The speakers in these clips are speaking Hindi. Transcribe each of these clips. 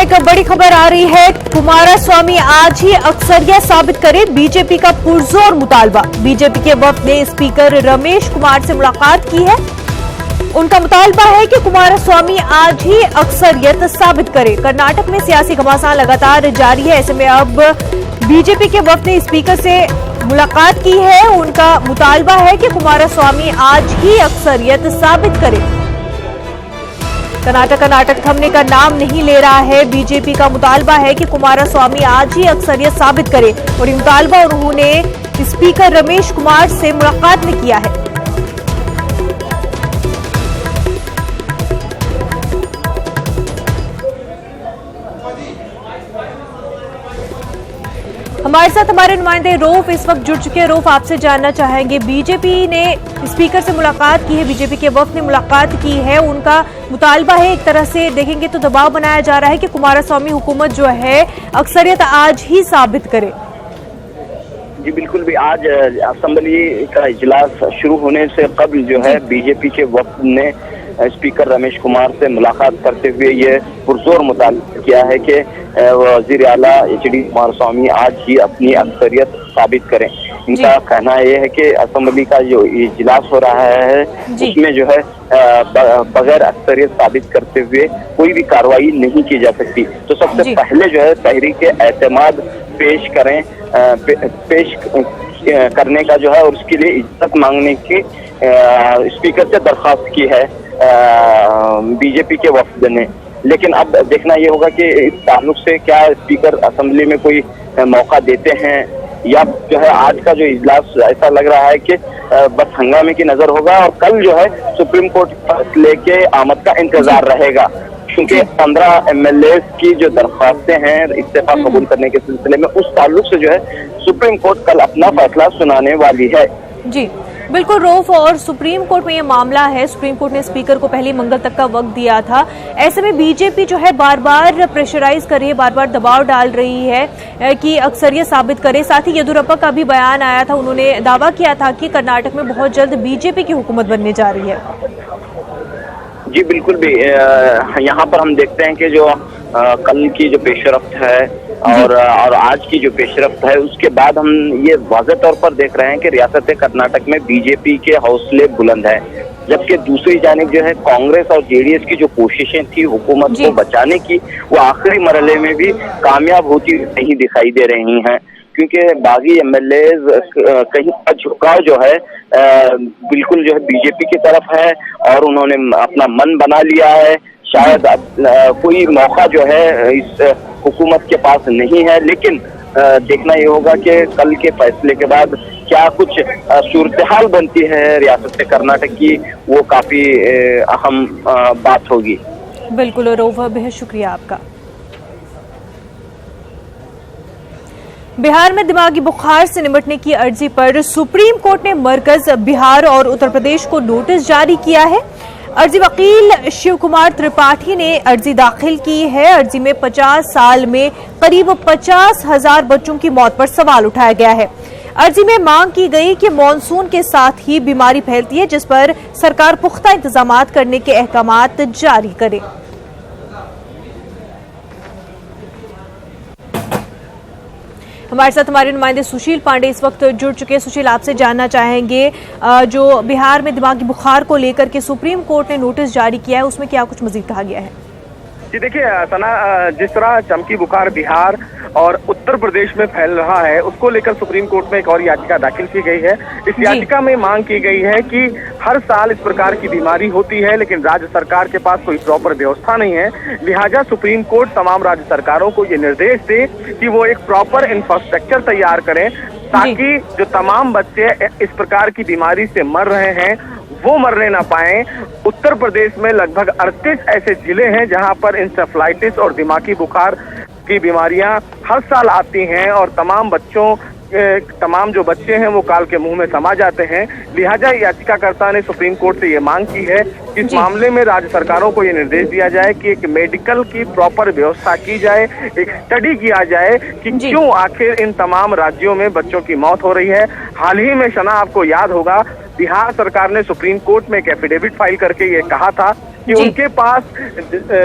एक बड़ी खबर आ रही है। कुमारस्वामी आज ही अक्सरियत साबित करे, बीजेपी का पुरजोर मुतालबा। बीजेपी के वफद ने स्पीकर रमेश कुमार से मुलाकात की है। उनका मुतालबा है कि कुमारस्वामी आज ही अक्सरियत साबित करे। कर्नाटक में सियासी घमासान लगातार जारी है। ऐसे में अब बीजेपी के वफद ने स्पीकर से मुलाकात की है। उनका मुतालबा है कि कुमारस्वामी आज ही अक्सरियत साबित करे। कर्नाटक थमने का नाम नहीं ले रहा है। बीजेपी का मुतालबा है कि कुमारस्वामी आज ही अक्सरियत साबित करे और ये मुतालबा उन्होंने स्पीकर रमेश कुमार से मुलाकात में किया है। हमारे साथ हमारे नुमाइंदे रऊफ इस वक्त जुड़ चुके हैं। रऊफ, आपसे जानना चाहेंगे, बीजेपी ने स्पीकर से मुलाकात की है, बीजेपी के वफद ने मुलाकात की है। उनका मुतालबा है, एक तरह से देखेंगे तो दबाव बनाया जा रहा है कि कुमारस्वामी हुकूमत जो है अक्सरियत आज ही साबित करे। जी बिल्कुल भी आज असेंबली का इजलास शुरू होने से कबल जो है बीजेपी के वफद ने स्पीकर रमेश कुमार से मुलाकात करते हुए ये पुरजोर मुतालबा किया है कि वज़ीर आला एच.डी. कुमारस्वामी आज ही अपनी अक्सरियत साबित करें। इनका कहना यह है कि असेंबली का जो इजलास हो रहा है उसमें जो है बगैर अक्सरियत साबित करते हुए कोई भी कार्रवाई नहीं की जा सकती। तो सबसे पहले जो है तहरीक एतमाद पेश करने का जो है और उसके लिए इज्जत मांगने की स्पीकर से दरख्वास्त की है बीजेपी के वफद ने। लेकिन अब देखना ये होगा कि इस ताल्लुक से क्या स्पीकर असेंबली में कोई मौका देते हैं या जो है आज का जो इजलास ऐसा लग रहा है कि बस हंगामे की नजर होगा और कल जो है सुप्रीम कोर्ट फैसले के आमद का इंतजार रहेगा। क्योंकि 15 MLA की जो दरख्वास्तें हैं इस्तीफा कबूल करने के सिलसिले में, उस ताल्लुक से जो है सुप्रीम कोर्ट कल अपना फैसला सुनाने वाली है। जी बिल्कुल रऊफ, और सुप्रीम कोर्ट में ये मामला है। सुप्रीम कोर्ट ने स्पीकर को पहले मंगल तक का वक्त दिया था। ऐसे में बीजेपी जो है बार बार प्रेशराइज कर रही है, बार बार दबाव डाल रही है कि अक्सरियत साबित करे। साथ ही येदियुरप्पा का भी बयान आया था, उन्होंने दावा किया था कि कर्नाटक में बहुत जल्द बीजेपी की हुकूमत बनने जा रही है। जी बिल्कुल भी यहाँ पर हम देखते हैं कि जो कल की जो पेशरफ्त है और आज की जो पेशरफ्त है उसके बाद हम ये वाज़ेह तौर पर देख रहे हैं कि रियासत कर्नाटक में बीजेपी के हौसले बुलंद हैं, जबकि दूसरी जानिब जो है कांग्रेस और जेडीएस की जो कोशिशें थी हुकूमत को बचाने की वो आखिरी मरहले में भी कामयाब होती नहीं दिखाई दे रही हैं। क्योंकि बागी MLA कहीं का झुकाव जो है बिल्कुल जो है बीजेपी की तरफ है और उन्होंने अपना मन बना लिया है। शायद कोई मौका जो है इस हुकूमत के पास नहीं है, लेकिन देखना ये होगा कि कल के फैसले के बाद क्या कुछ सूरत हाल बनती है रियासत कर्नाटक की, वो काफी अहम बात होगी। बिल्कुल रऊफ, बेहद शुक्रिया आपका। बिहार में दिमागी बुखार से निपटने की अर्जी पर सुप्रीम कोर्ट ने मरकज, बिहार और उत्तर प्रदेश को नोटिस जारी किया है। अर्जी वकील शिव कुमार त्रिपाठी ने अर्जी दाखिल की है। अर्जी में 50 साल में करीब 50,000 बच्चों की मौत पर सवाल उठाया गया है। अर्जी में मांग की गई कि मॉनसून के साथ ही बीमारी फैलती है, जिस पर सरकार पुख्ता इंतजामात करने के अहकामात जारी करे। हमारे साथ हमारे नुमाइंदे सुशील पांडे इस वक्त जुड़ चुके हैं। सुशील, आपसे जानना चाहेंगे, जो बिहार में दिमागी बुखार को लेकर के सुप्रीम कोर्ट ने नोटिस जारी किया है, उसमें क्या कुछ मजीद कहा गया है? जी देखिए सना, जिस तरह चमकी बुखार बिहार और उत्तर प्रदेश में फैल रहा है उसको लेकर सुप्रीम कोर्ट में एक और याचिका दाखिल की गई है। इस याचिका में मांग की गई है कि हर साल इस प्रकार की बीमारी होती है लेकिन राज्य सरकार के पास कोई प्रॉपर व्यवस्था नहीं है। लिहाजा सुप्रीम कोर्ट तमाम राज्य सरकारों को ये निर्देश दे कि वो एक प्रॉपर इंफ्रास्ट्रक्चर तैयार करें ताकि जो तमाम बच्चे इस प्रकार की बीमारी से मर रहे हैं वो मरने ना पाए। उत्तर प्रदेश में लगभग 38 ऐसे जिले हैं जहां पर इंसेफ्लाइटिस और दिमागी बुखार की बीमारियां हर साल आती हैं और तमाम जो बच्चे हैं वो काल के मुंह में समा जाते हैं। लिहाजा याचिकाकर्ता ने सुप्रीम कोर्ट से ये मांग की है कि इस मामले में राज्य सरकारों को ये निर्देश दिया जाए कि एक मेडिकल की प्रॉपर व्यवस्था की जाए, एक स्टडी किया जाए कि क्यों आखिर इन तमाम राज्यों में बच्चों की मौत हो रही है। हाल ही में शना, आपको याद होगा, बिहार सरकार ने सुप्रीम कोर्ट में एक एफिडेविट फाइल करके ये कहा था कि उनके पास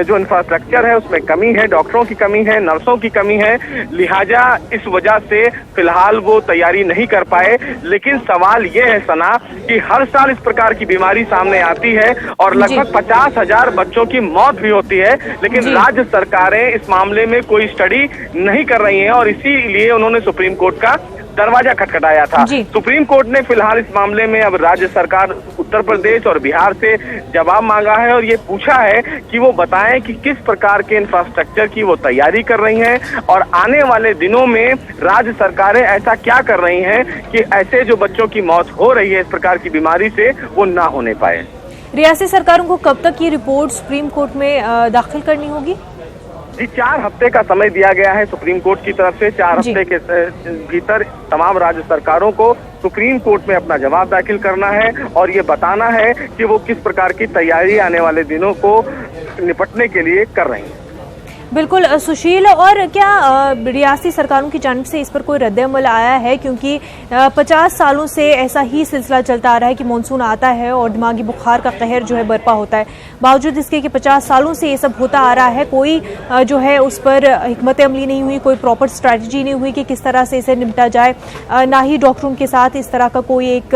जो इंफ्रास्ट्रक्चर है उसमें कमी है, डॉक्टरों की कमी है, नर्सों की कमी है, लिहाजा इस वजह से फिलहाल वो तैयारी नहीं कर पाए। लेकिन सवाल ये है सना कि हर साल इस प्रकार की बीमारी सामने आती है और लगभग 50,000 बच्चों की मौत भी होती है, लेकिन राज्य सरकारें इस मामले में कोई स्टडी नहीं कर रही हैं और इसीलिए उन्होंने सुप्रीम कोर्ट का दरवाजा खटखटाया था। सुप्रीम कोर्ट ने फिलहाल इस मामले में अब राज्य सरकार उत्तर प्रदेश और बिहार से जवाब मांगा है और ये पूछा है कि वो बताएं कि किस प्रकार के इंफ्रास्ट्रक्चर की वो तैयारी कर रही हैं और आने वाले दिनों में राज्य सरकारें ऐसा क्या कर रही हैं कि ऐसे जो बच्चों की मौत हो रही है इस प्रकार की बीमारी से वो ना होने पाए। रियासती सरकारों को कब तक ये रिपोर्ट सुप्रीम कोर्ट में दाखिल करनी होगी? जी 4 हफ्ते का समय दिया गया है सुप्रीम कोर्ट की तरफ से। 4 हफ्ते के भीतर तमाम राज्य सरकारों को सुप्रीम कोर्ट में अपना जवाब दाखिल करना है और ये बताना है कि वो किस प्रकार की तैयारी आने वाले दिनों को निपटने के लिए कर रही हैं। बिल्कुल सुशील, और क्या रियासती सरकारों की जानिब से इस पर कोई रद्द-ए-अमल आया है? क्योंकि 50 सालों से ऐसा ही सिलसिला चलता आ रहा है कि मानसून आता है और दिमागी बुखार का कहर जो है बरपा होता है। बावजूद इसके कि 50 सालों से ये सब होता आ रहा है, कोई जो है उस पर हिकमत अमली नहीं हुई, कोई प्रॉपर स्ट्रैटेजी नहीं हुई कि किस तरह से इसे निपटा जाए, ना ही डॉक्टरों के साथ इस तरह का कोई एक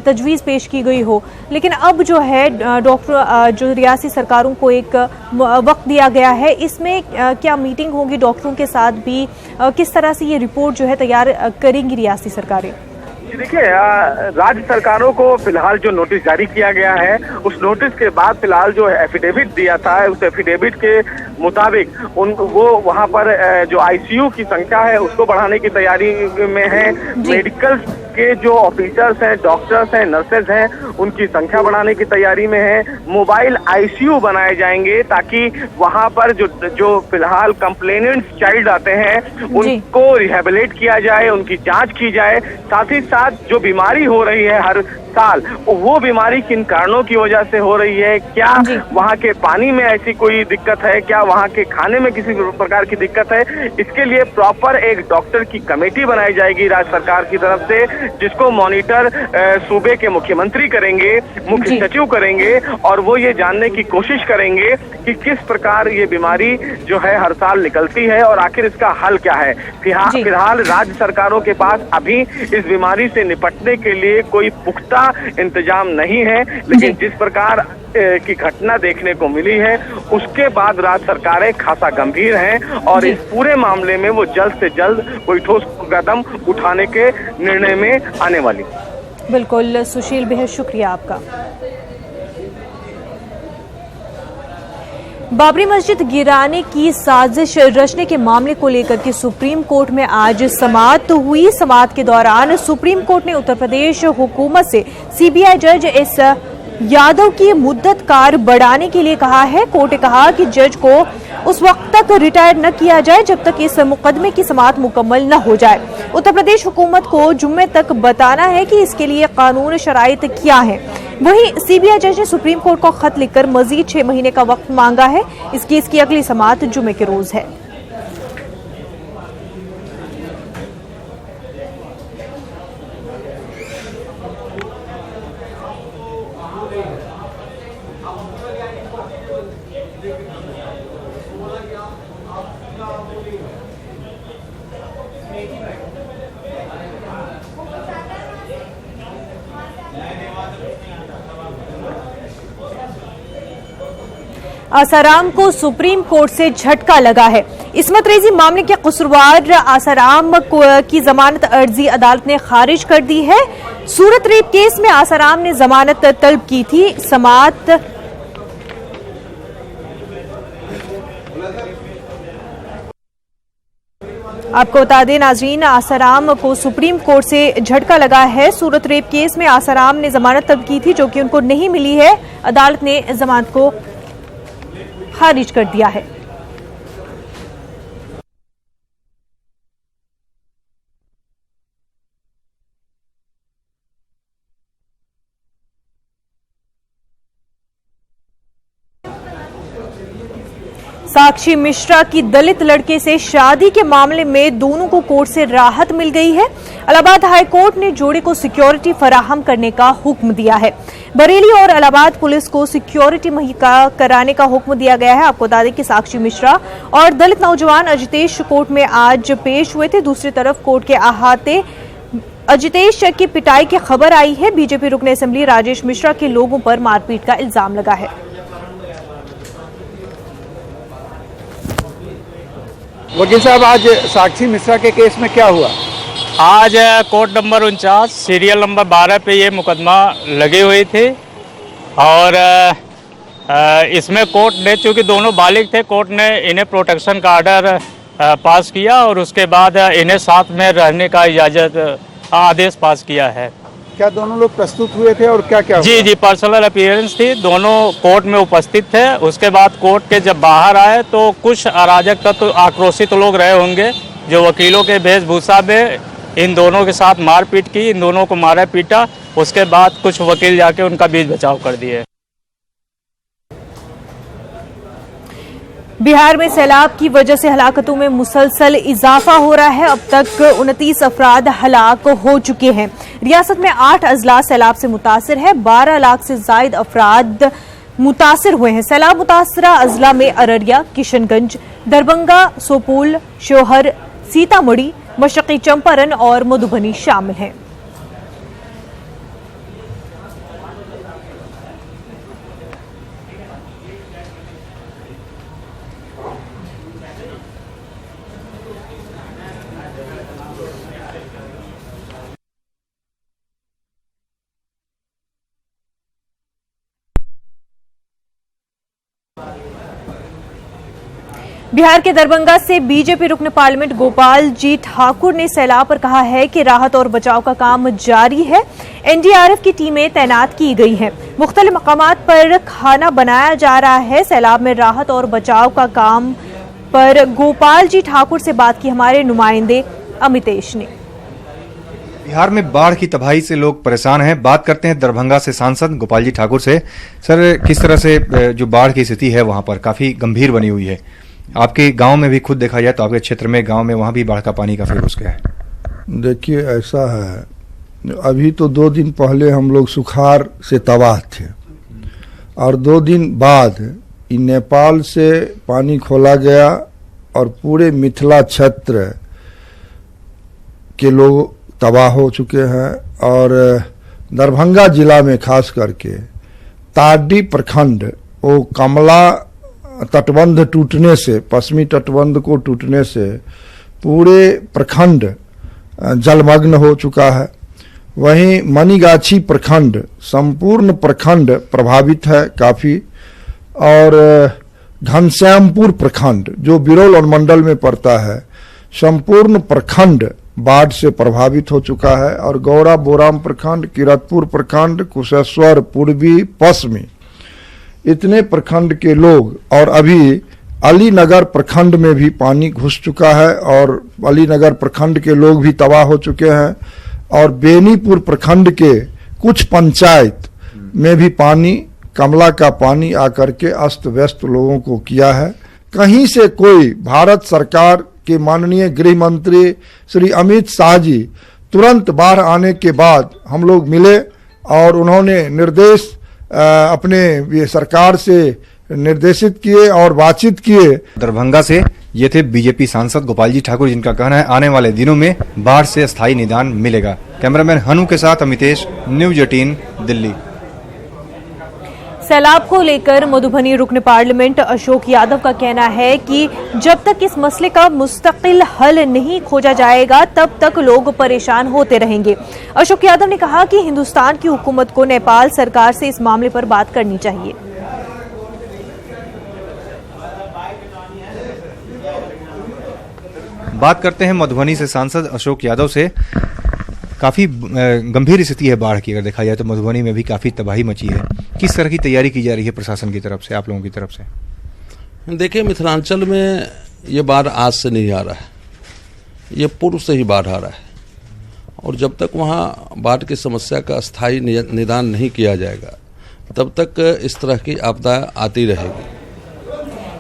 तजवीज़ पेश की गई हो। लेकिन अब जो है डॉक्टर जो रियासती सरकारों को एक वक्त दिया गया है, इसमें क्या मीटिंग होगी डॉक्टरों के साथ भी? किस तरह से ये रिपोर्ट जो है तैयार करेंगी रियासती सरकारें? देखिए, राज्य सरकारों को फिलहाल जो नोटिस जारी किया गया है उस नोटिस के बाद फिलहाल जो एफिडेविट दिया था उस एफिडेविट के मुताबिक वो वहां पर जो आईसीयू की संख्या है उसको बढ़ाने की तैयारी में है। मेडिकल के जो ऑफिसर्स हैं, डॉक्टर्स हैं, नर्सेज हैं, उनकी संख्या बढ़ाने की तैयारी में है। मोबाइल आईसीयू बनाए जाएंगे ताकि वहां पर जो फिलहाल कंप्लेनेंट्स चाइल्ड आते हैं उनको रिहेबिलिट किया जाए, उनकी जांच की जाए। साथ ही साथ जो बीमारी हो रही है हर साल, वो बीमारी किन कारणों की वजह से हो रही है, क्या वहाँ के पानी में ऐसी कोई दिक्कत है, क्या वहाँ के खाने में किसी प्रकार की दिक्कत है, इसके लिए प्रॉपर एक डॉक्टर की कमेटी बनाई जाएगी राज्य सरकार की तरफ से, जिसको मॉनिटर सूबे के मुख्यमंत्री करेंगे, मुख्य सचिव करेंगे और वो ये जानने की कोशिश करेंगे कि किस प्रकार ये बीमारी जो है हर साल निकलती है और आखिर इसका हल क्या है। फिलहाल राज्य सरकारों के पास अभी इस बीमारी से निपटने के लिए कोई पुख्ता इंतजाम नहीं है, लेकिन जिस प्रकार की घटना देखने को मिली है उसके बाद राज्य सरकारें खासा गंभीर हैं और इस पूरे मामले में वो जल्द से जल्द कोई ठोस कदम उठाने के निर्णय में आने वाली। बिल्कुल सुशील, बेहद शुक्रिया आपका। बाबरी मस्जिद गिराने की साजिश रचने के मामले को लेकर के सुप्रीम कोर्ट में आज समाअत हुई। समाअत के दौरान सुप्रीम कोर्ट ने उत्तर प्रदेश हुकूमत से सीबीआई जज एस यादव की मुद्दत कार बढ़ाने के लिए कहा है। कोर्ट ने कहा कि जज को उस वक्त तक रिटायर न किया जाए जब तक इस मुकदमे की समाअत मुकम्मल न हो जाए। उत्तर प्रदेश हुकूमत को जुम्मे तक बताना है कि इसके लिए कानून शराइत क्या है। वहीं सीबीआई जज ने सुप्रीम कोर्ट को खत लिखकर मजीद 6 महीने का वक्त मांगा है। इस केस की अगली समाअत जुम्मे के रोज है। आसाराम को सुप्रीम कोर्ट से झटका लगा है। इस्मत रेजी मामले के कसूरवार आसाराम की जमानत अर्जी अदालत ने खारिज कर दी है। सूरत रेप केस में आसाराम ने जमानत तलब की थी। समाअत आपको बता दें नाजरीन, आसाराम को सुप्रीम कोर्ट से झटका लगा है। सूरत रेप केस में आसाराम ने जमानत तलब की थी जो कि उनको नहीं मिली है। अदालत ने जमानत को खारिज कर दिया है। साक्षी मिश्रा की दलित लड़के से शादी के मामले में दोनों को कोर्ट से राहत मिल गई है। इलाहाबाद हाई कोर्ट ने जोड़े को सिक्योरिटी फराहम करने का हुक्म दिया है। बरेली और इलाहाबाद पुलिस को सिक्योरिटी मुहैया कराने का हुक्म दिया गया है। आपको बता दें कि साक्षी मिश्रा और दलित नौजवान अजितेश कोर्ट में आज पेश हुए थे। दूसरी तरफ कोर्ट के अहाते अजितेश की पिटाई की खबर आई है। बीजेपी रुकन असेंबली राजेश मिश्रा के लोगों पर मारपीट का इल्जाम लगा है। वकील साहब, आज साक्षी मिश्रा के केस में क्या हुआ? आज कोर्ट नंबर 49 सीरियल नंबर 12 पे ये मुकदमा लगे हुए थे और इसमें कोर्ट ने, चूँकि दोनों बालिग थे, कोर्ट ने इन्हें प्रोटेक्शन का ऑर्डर पास किया और उसके बाद इन्हें साथ में रहने का इजाज़त आदेश पास किया है। क्या दोनों लोग प्रस्तुत हुए थे और क्या क्या हुआ? जी, पर्सनल अपीयरेंस थी, दोनों कोर्ट में उपस्थित थे। उसके बाद कोर्ट के जब बाहर आए तो कुछ अराजक तत्व, आक्रोशित लोग रहे होंगे जो वकीलों के वेशभूषा में इन दोनों के साथ मारपीट की, इन दोनों को मारा पीटा। उसके बाद कुछ वकील जाके उनका बीच बचाव कर दिए। बिहार में सैलाब की वजह से हलाकतों में मुसलसल इजाफा हो रहा है। अब तक 29 अफराद हलाक हो चुके हैं। रियासत में 8 अजला सैलाब से मुतासिर है। 12 लाख से जायद अफराद मुतासिर हुए हैं। सैलाब मुतासरा अजला में अररिया, किशनगंज, दरभंगा, सोपोल, शिवहर, सीतामढ़ी, मशरकी चंपारण और मधुबनी शामिल हैं। बिहार के दरभंगा से बीजेपी रुकन पार्लियामेंट गोपाल जी ठाकुर ने सैलाब पर कहा है कि राहत और बचाव का काम जारी है। एनडीआरएफ की टीमें तैनात की गई हैं। मुख्तलिफ मकामात पर खाना बनाया जा रहा है। सैलाब में राहत और बचाव का काम पर गोपाल जी ठाकुर से बात की हमारे नुमाइंदे अमितेश ने। बिहार में बाढ़ की तबाही से लोग परेशान हैं। बात करते हैं दरभंगा से सांसद गोपाल जी ठाकुर से। सर, किस तरह से जो बाढ़ की स्थिति है वहां पर काफी गंभीर बनी हुई है। आपके गांव में भी खुद देखा जाए तो आपके क्षेत्र में, गांव में, वहां भी बाढ़ का पानी काफी घुस गया है। देखिए, ऐसा है, अभी तो 2 दिन पहले हम लोग सुखाड़ से तबाह थे और 2 दिन बाद नेपाल से पानी खोला गया और पूरे मिथिला क्षेत्र के लोग तबाह हो चुके हैं। और दरभंगा जिला में खास करके तारडी प्रखंड, वो कमला तटबंध टूटने से, पश्चिमी तटबंध को टूटने से पूरे प्रखंड जलमग्न हो चुका है। वहीं मनीगाछी प्रखंड, संपूर्ण प्रखंड प्रभावित है काफी। और घनश्यामपुर प्रखंड जो बिरौल अनुमंडल में पड़ता है, संपूर्ण प्रखंड बाढ़ से प्रभावित हो चुका है। और गौरा बोराम प्रखंड, किरतपुर प्रखंड, कुशेश्वर पूर्वी, पश्चिमी, इतने प्रखंड के लोग, और अभी अलीनगर प्रखंड में भी पानी घुस चुका है और अलीनगर प्रखंड के लोग भी तबाह हो चुके हैं। और बेनीपुर प्रखंड के कुछ पंचायत में भी पानी, कमला का पानी आकर के अस्त व्यस्त लोगों को किया है। कहीं से कोई भारत सरकार के माननीय गृह मंत्री श्री अमित शाह जी तुरंत बाढ़ आने के बाद हम लोग मिले और उन्होंने निर्देश अपने सरकार से निर्देशित किए और बातचीत किए। दरभंगा से ये थे बीजेपी सांसद गोपाल जी ठाकुर, जिनका कहना है आने वाले दिनों में बाढ़ से स्थायी निदान मिलेगा। कैमरामैन हनु के साथ अमितेश, न्यूज 18 दिल्ली। सैलाब को लेकर मधुबनी रुकन पार्लियामेंट अशोक यादव का कहना है कि जब तक इस मसले का मुस्तकिल हल नहीं खोजा जाएगा तब तक लोग परेशान होते रहेंगे। अशोक यादव ने कहा कि हिंदुस्तान की हुकूमत को नेपाल सरकार से इस मामले पर बात करनी चाहिए। बात करते हैं मधुबनी से सांसद अशोक यादव से। काफी गंभीर स्थिति है बाढ़ की, अगर देखा जाए तो मधुबनी में भी काफी तबाही मची है। किस तरह की तैयारी की जा रही है प्रशासन की तरफ से, आप लोगों की तरफ से? देखिए, मिथिलांचल में ये बाढ़ आज से नहीं आ रहा है, ये पूर्व से ही बाढ़ आ रहा है। और जब तक वहाँ बाढ़ की समस्या का स्थायी निदान नहीं किया जाएगा तब तक इस तरह की आपदा आती रहेगी।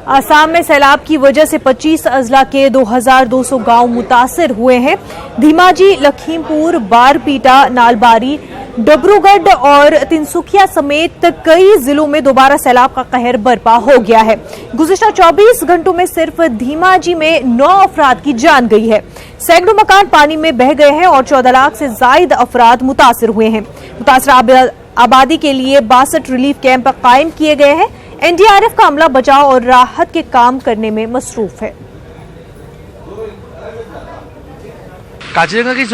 आसाम में सैलाब की वजह से 25 अजला के 2200 गांव मुतासिर हुए हैं। धीमाजी, लखीमपुर, बारपीटा, नालबारी, डिब्रूगढ़ और तिनसुकिया समेत कई जिलों में दोबारा सैलाब का कहर बरपा हो गया है। गुज़िश्ता 24 घंटों में सिर्फ धीमाजी में 9 अफराद की जान गई है। सैकड़ों मकान पानी में बह गए हैं और 14 लाख से जायद अफराद मुतासिर हुए हैं। मुतासर आबादी के लिए 62 रिलीफ कैंप कायम किए गए हैं। एनडीआरएफ का अमला बचाव और राहत के काम करने में मसरूफ है। काजीरंगा की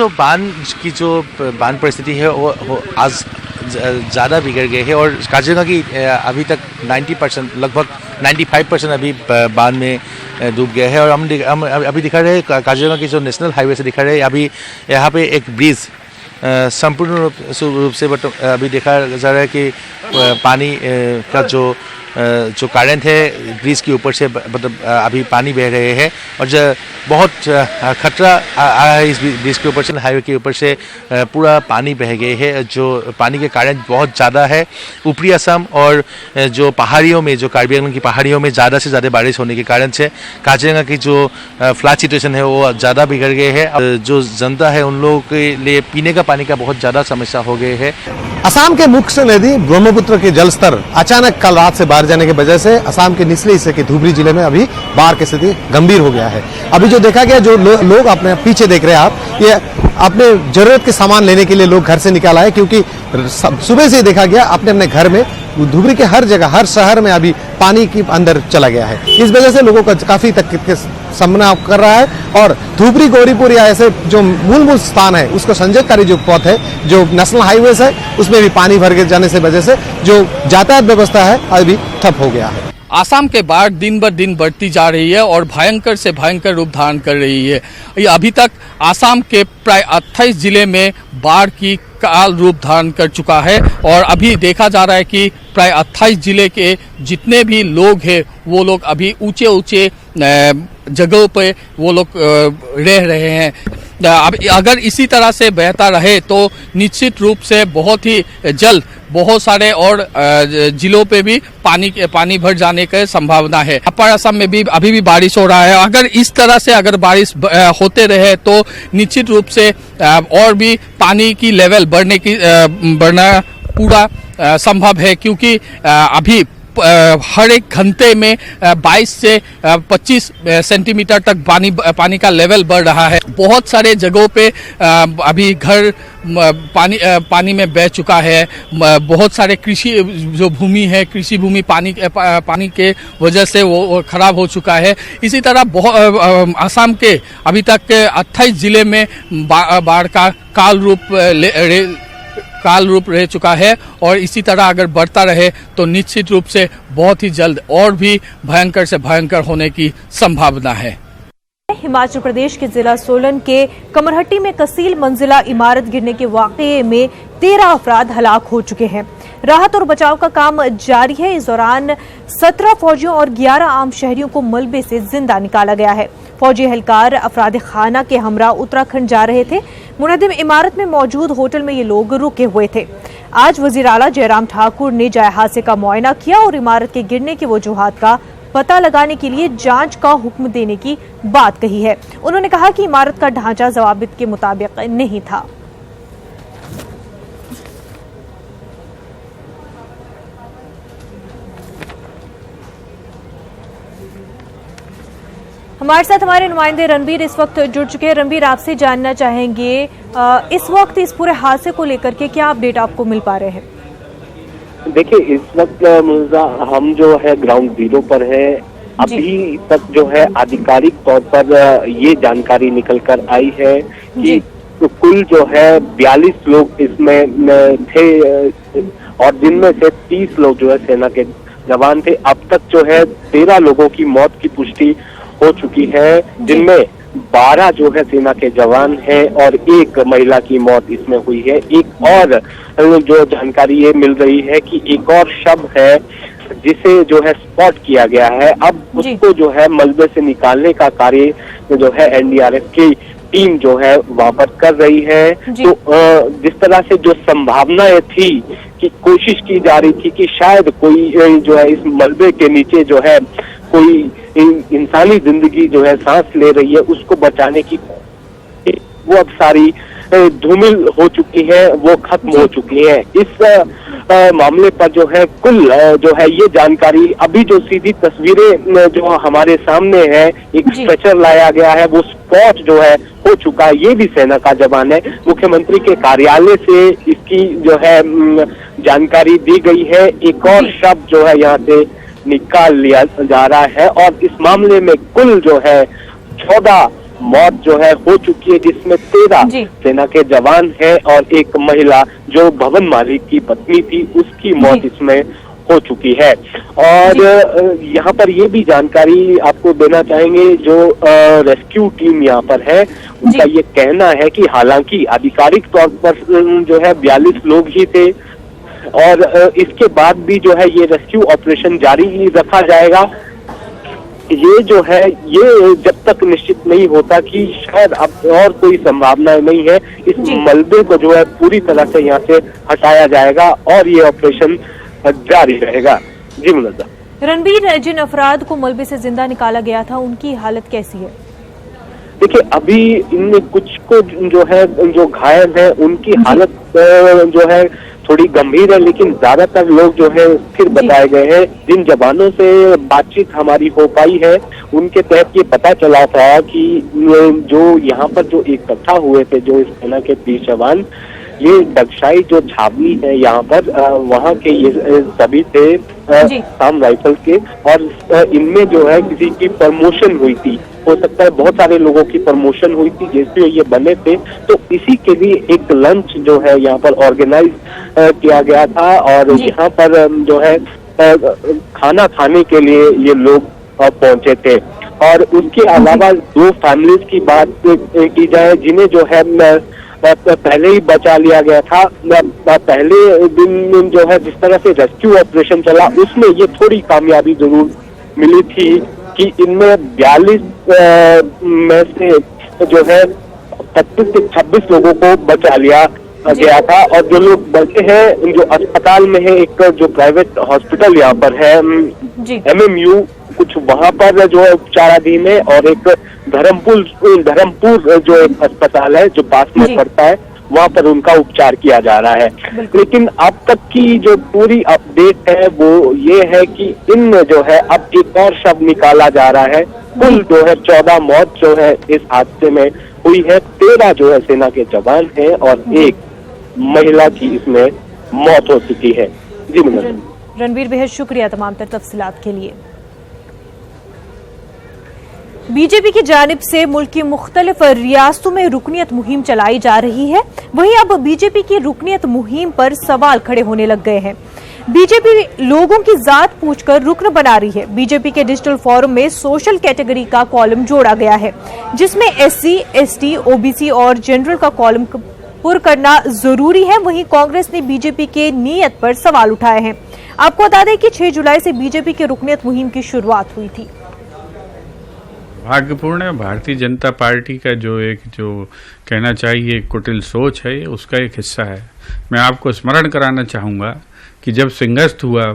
जो बांध परिस्थिति है वो आज ज़्यादा बिगड़ गई है और काजीरंगा की अभी तक 90% लगभग 95% अभी बांध में डूब गया है। और हम अभी दिखा रहे हैं काजीरंगा की जो नेशनल हाईवे से दिखा रहे हैं, अभी यहाँ पे एक ब्रिज संपूर्ण रूप से अभी देखा जा रहा है कि पानी का जो करंट है ब्रिज के ऊपर से मतलब अभी पानी बह रहे हैं और जो बहुत खतरा आ रहा है इस ब्रिज के ऊपर से, हाईवे के ऊपर से पूरा पानी बह गए है। जो पानी के करंट बहुत ज़्यादा है। ऊपरी असम और जो पहाड़ियों में, जो कार्बी आंगलॉन्ग की पहाड़ियों में ज़्यादा से ज़्यादा बारिश होने के कारण से काजीरंगा की जो फ्लड सिचुएशन है वो ज़्यादा बिगड़ गए है। जो जनता है उन लोगों के लिए पीने का पानी का बहुत ज़्यादा समस्या हो गई है। असम के मुख्य नदी ब्रह्मपुत्र के जलस्तर अचानक कल रात से बाहर जाने की वजह से असम के निचले हिस्से के धुबरी जिले में अभी बाढ़ की स्थिति गंभीर हो गया है। अभी जो देखा गया, जो लोग अपने पीछे देख रहे हैं आप, ये अपने जरूरत के सामान लेने के लिए लोग घर से निकाला है, क्योंकि सुबह से देखा गया अपने अपने घर में धुबरी के हर जगह, हर शहर में अभी पानी के अंदर चला गया है। इस वजह से लोगों का काफी तकलीफ का सामना कर रहा है और धुबरी गौरीपुर या ऐसे जो मूल स्थान है उसको संजोगकारी जो पथ है, जो नेशनल हाईवे है, उसमें भी पानी भर के जाने से वजह से जो यातायात व्यवस्था है अभी ठप हो गया है। आसाम के बाढ़ दिन ब दिन बढ़ती जा रही है और भयंकर से भयंकर रूप धारण कर रही है। अभी तक आसाम के प्राय 28 जिले में बाढ़ की काल रूप धारण कर चुका है और अभी देखा जा रहा है कि प्राय 28 जिले के जितने भी लोग हैं वो लोग अभी ऊंचे ऊंचे जगहों पे वो लोग रह रहे हैं। अब अगर इसी तरह से बहता रहे तो निश्चित रूप से बहुत ही जल्द बहुत सारे और जिलों पे भी पानी भर जाने की संभावना है। अपर असम में भी अभी भी बारिश हो रहा है। अगर इस तरह से अगर बारिश होते रहे तो निश्चित रूप से और भी पानी की लेवल बढ़ना पूरा संभव है, क्योंकि अभी हर एक घंटे में 22 से 25 सेंटीमीटर तक पानी का लेवल बढ़ रहा है। बहुत सारे जगहों पे अभी घर पानी में बह चुका है। बहुत सारे कृषि जो भूमि है, कृषि भूमि पानी के वजह से वो खराब हो चुका है। इसी तरह असम के अभी तक 28 जिले में बाढ़ का काल रूप रह चुका है और इसी तरह अगर बढ़ता रहे तो निश्चित रूप से बहुत ही जल्द और भी भयंकर से भयंकर होने की संभावना है। हिमाचल प्रदेश के जिला सोलन के कमरहट्टी में कसील मंजिला इमारत गिरने के वाकये में 13 अफराद हलाक हो चुके हैं। राहत और बचाव का काम जारी है। इस दौरान 17 फौजियों और 11 आम शहरियों को मलबे से जिंदा निकाला गया है। फौजी एहलकार अफराद खाना के हमरा उत्तराखंड जा रहे थे। मुनहदिम इमारत में मौजूद होटल में ये लोग रुके हुए थे। आज वजीर आला जयराम ठाकुर ने जाए हादसे का मुआयना किया और इमारत के गिरने की वजूहात का पता लगाने के लिए जांच का हुक्म देने की बात कही है। उन्होंने कहा कि इमारत का ढांचा ज़वाबित के मुताबिक नहीं था। हमारे साथ हमारे नुमाइंदे रणबीर इस वक्त जुड़ चुके हैं। रणबीर, आपसे जानना चाहेंगे इस वक्त इस पूरे हादसे को लेकर के क्या अपडेट आपको मिल पा रहे हैं? देखिए, इस वक्त हम जो है ग्राउंड जीरो पर है। अभी तक जो है आधिकारिक तौर पर ये जानकारी निकल कर आई है कि तो कुल जो है 42 लोग इसमें थे और जिनमें से 30 लोग जो है सेना के जवान थे। अब तक जो है 13 लोगों की मौत की पुष्टि हो चुकी है, जिनमें 12 जो है सेना के जवान हैं और एक महिला की मौत इसमें हुई है। एक और जो जानकारी ये मिल रही है कि एक और शव है जिसे जो है स्पॉट किया गया है। अब उसको जो है मलबे से निकालने का कार्य जो है एनडीआरएफ की टीम जो है वहां पर कर रही है। तो जिस तरह से जो संभावनाएं थी कि कोशिश की जा रही थी कि शायद कोई जो है इस मलबे के नीचे जो है कोई इंसानी जिंदगी जो है सांस ले रही है उसको बचाने की, वो अब सारी धूमिल हो चुकी है वो खत्म हो चुकी है। इस मामले पर जो है कुल जो है ये जानकारी अभी जो सीधी तस्वीरें जो हमारे सामने है, एक स्ट्रेचर लाया गया है, वो स्पॉट जो है हो चुका है, ये भी सेना का जवान है। मुख्यमंत्री के कार्यालय से इसकी जो है जानकारी दी गई है। एक और शब्द जो है यहाँ से निकाल लिया जा रहा है और इस मामले में कुल जो है 14 मौत जो है हो चुकी है, जिसमें 13 सेना के जवान हैं और एक महिला जो भवन मालिक की पत्नी थी उसकी मौत इसमें हो चुकी है। और यहाँ पर ये भी जानकारी आपको देना चाहेंगे, जो रेस्क्यू टीम यहाँ पर है उनका ये कहना है कि हालांकि आधिकारिक तौर पर जो है 42 लोग ही थे और इसके बाद भी जो है ये रेस्क्यू ऑपरेशन जारी रखा जाएगा। ये जो है ये जब तक निश्चित नहीं होता कि शायद अब और कोई संभावना नहीं है, इस मलबे को जो है पूरी तरह से यहाँ से हटाया जाएगा और ये ऑपरेशन जारी रहेगा। जी मुनज़्ज़ा। रणबीर, जिन अफराद को मलबे से जिंदा निकाला गया था उनकी हालत कैसी है? देखिए, अभी इनमें कुछ को जो है जो घायल है उनकी हालत जो है थोड़ी गंभीर है, लेकिन ज्यादातर लोग जो है स्थिर बताए गए हैं। जिन जवानों से बातचीत हमारी हो पाई है उनके तहत ये पता चला था कि जो यहाँ पर जो इकट्ठा हुए थे जो इस सेना के 30 जवान, ये डगशाई जो छावनी है यहाँ पर वहाँ के ये सभी थे आसाम राइफल के, और इनमें जो है किसी की प्रमोशन हुई थी, हो सकता है बहुत सारे लोगों की प्रमोशन हुई थी जैसे ये बने थे, तो इसी के लिए एक लंच जो है यहाँ पर ऑर्गेनाइज किया गया था और यहाँ पर जो है खाना खाने के लिए ये लोग पहुंचे थे। और उसके अलावा 2 फैमिलीज की बात की जाए जिन्हें जो है पहले ही बचा लिया गया था। पहले दिन जो है जिस तरह से रेस्क्यू ऑपरेशन चला उसमें ये थोड़ी कामयाबी जरूर मिली थी कि इनमें 42 में से जो है 25 से 26 लोगों को बचा लिया गया था और जो लोग बचे हैं जो अस्पताल में है, एक जो प्राइवेट हॉस्पिटल यहाँ पर है MMU, कुछ वहाँ पर जो है उपचाराधीन है और एक धर्मपुर जो एक अस्पताल है जो पास में पड़ता है वहाँ पर उनका उपचार किया जा रहा है। लेकिन अब तक की जो पूरी अपडेट है वो ये है कि इन जो है अब एक और शव निकाला जा रहा है। कुल जो है 14 मौत जो है इस हादसे में हुई है, 13 जो है सेना के जवान हैं और एक महिला की इसमें मौत हो चुकी है। जी रणबीर, बेहद शुक्रिया तमाम तफसीलात के लिए। बीजेपी की जानिब से मुल्क की मुख्तलिफ रियासतों में रुकनियत मुहिम चलाई जा रही है, वहीं अब बीजेपी की रुकनियत मुहिम पर सवाल खड़े होने लग गए हैं। बीजेपी लोगों की जात पूछकर रुकन बना रही है। बीजेपी के डिजिटल फोरम में सोशल कैटेगरी का कॉलम जोड़ा गया है जिसमें SC, ST, OBC और जनरल का कॉलम पुर करना जरूरी है। वहीं कांग्रेस ने बीजेपी के नीयत पर सवाल उठाए हैं। आपको बता दें कि 6 जुलाई से बीजेपी की रुकनियत मुहिम की शुरुआत हुई थी। भाग्यपूर्ण है, भारतीय जनता पार्टी का जो कहना चाहिए कुटिल सोच है उसका एक हिस्सा है। मैं आपको स्मरण कराना चाहूँगा कि जब सिंहस्थ हुआ,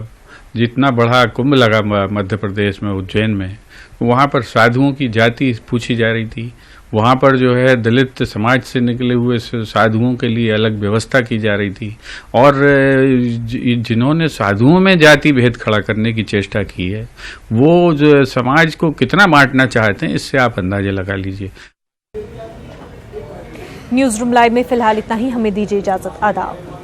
जितना बड़ा कुंभ लगा मध्य प्रदेश में उज्जैन में, वहाँ पर साधुओं की जाति पूछी जा रही थी। वहाँ पर जो है दलित समाज से निकले हुए साधुओं के लिए अलग व्यवस्था की जा रही थी और जिन्होंने साधुओं में जाति भेद खड़ा करने की चेष्टा की है वो जो समाज को कितना बांटना चाहते हैं इससे आप अंदाजा लगा लीजिए। न्यूज़ रूम लाइव में फिलहाल इतना ही, हमें दीजिए इजाजत। आदाब।